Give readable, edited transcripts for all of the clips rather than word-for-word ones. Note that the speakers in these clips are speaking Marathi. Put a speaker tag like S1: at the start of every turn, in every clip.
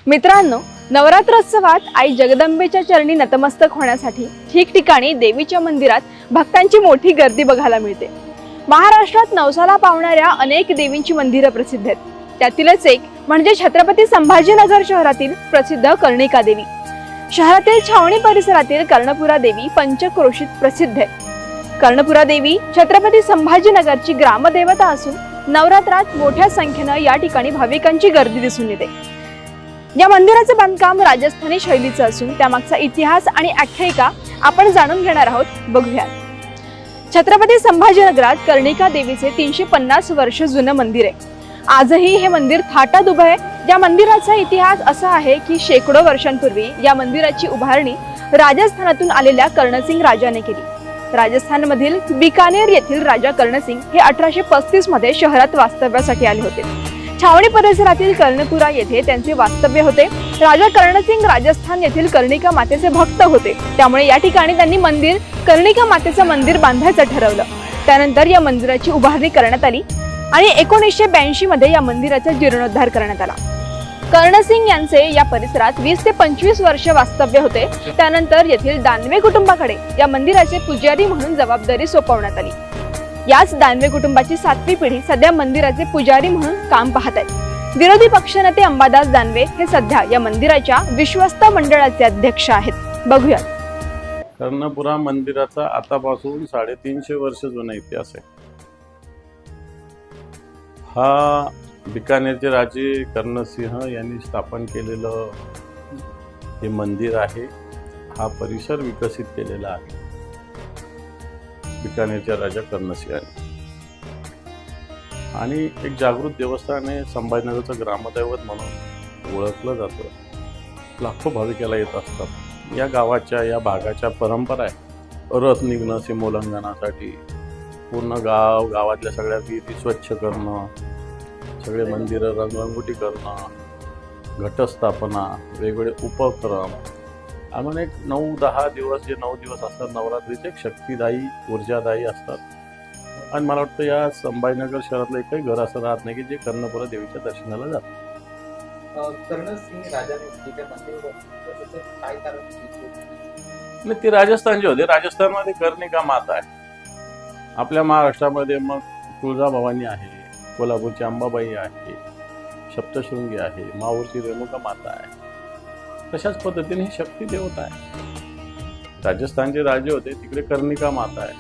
S1: मित्रांनो, नवरात्रोत्सवात आई जगदंबेच्या चरणी नतमस्तक होण्यासाठी ठिकठिकाणी देवीच्या मंदिरात भक्तांची मोठी गर्दी बघायला मिळते। महाराष्ट्रात नवसाला पावणाऱ्या अनेक देवींची मंदिरं प्रसिद्ध आहेत। त्यातीलच एक म्हणजे छत्रपती संभाजीनगर शहरातील प्रसिद्ध कर्णिका देवी। शहरातील छावणी परिसरातील कर्णपुरा देवी पंचक्रोशीत प्रसिद्ध आहे। कर्णपुरा देवी छत्रपती संभाजीनगरची ग्रामदेवता असून नवरात्रात मोठ्या संख्येने या ठिकाणी भाविकांची गर्दी दिसून येते। या मंदिराचे बांधकाम राजस्थानी शैलीचे असून त्यामागचा इतिहास आणि आख्यायिका आपण जाणून घेणार आहोत। बघूया। छत्रपती संभाजीनगरात कर्णिका देवीचे 350 वर्ष जुने मंदिर आहे। आजही हे मंदिर थाटात उभे आहे। या मंदिराचा इतिहास असा आहे की शेकडो वर्षांपूर्वी या मंदिराची उभारणी राजस्थानातून आलेल्या कर्णसिंग राजाने केली। राजस्थानमधील बिकानेर येथील राजा कर्णसिंग हे 1835 मध्ये शहरात वास्तव्यासाठी आले होते। छावणी परिसरातील कर्णपुरा येथे त्यांचे वास्तव्य होते। राजा कर्णसिंग राजस्थान येथील कर्णिका मातेचे भक्त होते, त्यामुळे या ठिकाणी त्यांनी कर्णिका मातेचं मंदिर बांधायचं ठरवलं। त्यानंतर या मंदिराची उभारणी करण्यात आली आणि 1982 मध्ये या मंदिराचा जीर्णोद्धार करण्यात आला। कर्णसिंग यांचे या परिसरात 20 ते 25 वर्ष वास्तव्य होते। त्यानंतर येथील दानवे कुटुंबाकडे या मंदिराचे पुजारी म्हणून जबाबदारी सोपवण्यात आली। याच दानवे कुटुंबाची 7वी पिढी सध्या मंदिराचे पुजारी म्हणून काम पाहत आहेत। विरोधी पक्षनेते अंबादास दानवे हे सध्या या मंदिराच्या विश्वस्त मंडळाचे अध्यक्ष आहेत। बघूया।
S2: कर्णपुरा मंदिराचा आतापासून 350 वर्ष जुना इतिहास आहे। हा बिकानेरचे राजे कर्णसिंह यांनी स्थापन केलेलं हे मंदिर आहे। हा परिसर विकसित केलेला आहे बिकानेरच्या राजा कर्णसिंहाने, आणि एक जागृत देवस्थान आहे। संभाजीनगरचं ग्रामदैवत म्हणून ओळखलं जातं। लाखो भाविक याला येत असतात। या गावाच्या या भागाच्या परंपरा आहे रथ निघणं सीमोल्लंघनासाठी, पूर्ण गावातल्या सगळ्या विहिरी स्वच्छ करणं, सगळे मंदिरं रंगरंगोटी करणं, घटस्थापना, वेगवेगळे उपक्रम, आम्हाला एक 9-10 दिवस जे 9 दिवस असतात नवरात्रीचे एक शक्तिदायी ऊर्जादायी असतात। आणि मला वाटतं या संभाजीनगर शहरातलं एकही घर असं राहत नाही की जे कर्णपुरा देवीच्या दर्शनाला जातं।
S3: कर्णसिंग राजाने काय कारण
S2: नाही, ते राजस्थानचे होते। राजस्थानमध्ये कर्णिका माता आहे। आपल्या महाराष्ट्रामध्ये मग तुळजाभवानी आहे, कोल्हापूरची अंबाबाई आहे, सप्तशृंगी आहे, माहूरची रेणुका माता आहे। तशाच पद्धतीने ही शक्ती देवता आहे। राजस्थानचे राजे होते, तिकडे कर्णिका माता आहे।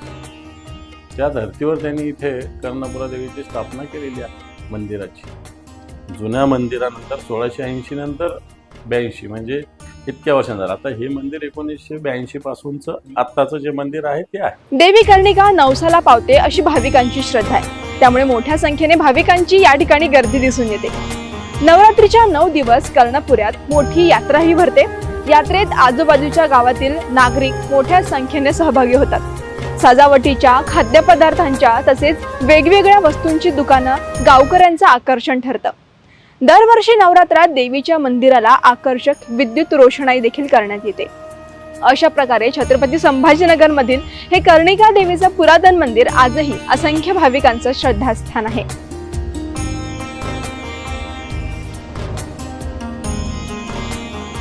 S2: त्या धर्तीवर त्यांनी इथे कर्णपुरा देवीची स्थापना केलेली आहे मंदिराची। जुन्या मंदिरानंतर 1680 नंतर 82 म्हणजे इतक्या वर्षांनंतर आता हे मंदिर 1982 पासूनचं आत्ताचं जे मंदिर आहे ते आहे।
S1: देवी कर्णिका नवसाला पावते अशी भाविकांची श्रद्धा आहे, त्यामुळे मोठ्या संख्येने भाविकांची या ठिकाणी गर्दी दिसून येते। नवरात्रीच्या 9 दिवस कर्णपुऱ्यात मोठी यात्राही भरते। यात्रेत आजूबाजूच्या गावातील नागरिक मोठ्या संख्येने सहभागी होतात। सजावटीच्या, खाद्यपदार्थांच्या तसेच वेगवेगळ्या वस्तूंची दुकानं गावकऱ्यांचं आकर्षण ठरतं। दरवर्षी नवरात्रात देवीच्या मंदिराला आकर्षक विद्युत रोषणाई देखील करण्यात येते। अशा प्रकारे छत्रपती संभाजीनगर मधील हे कर्णिका देवीचं पुरातन मंदिर आजही असंख्य भाविकांचं श्रद्धास्थान आहे।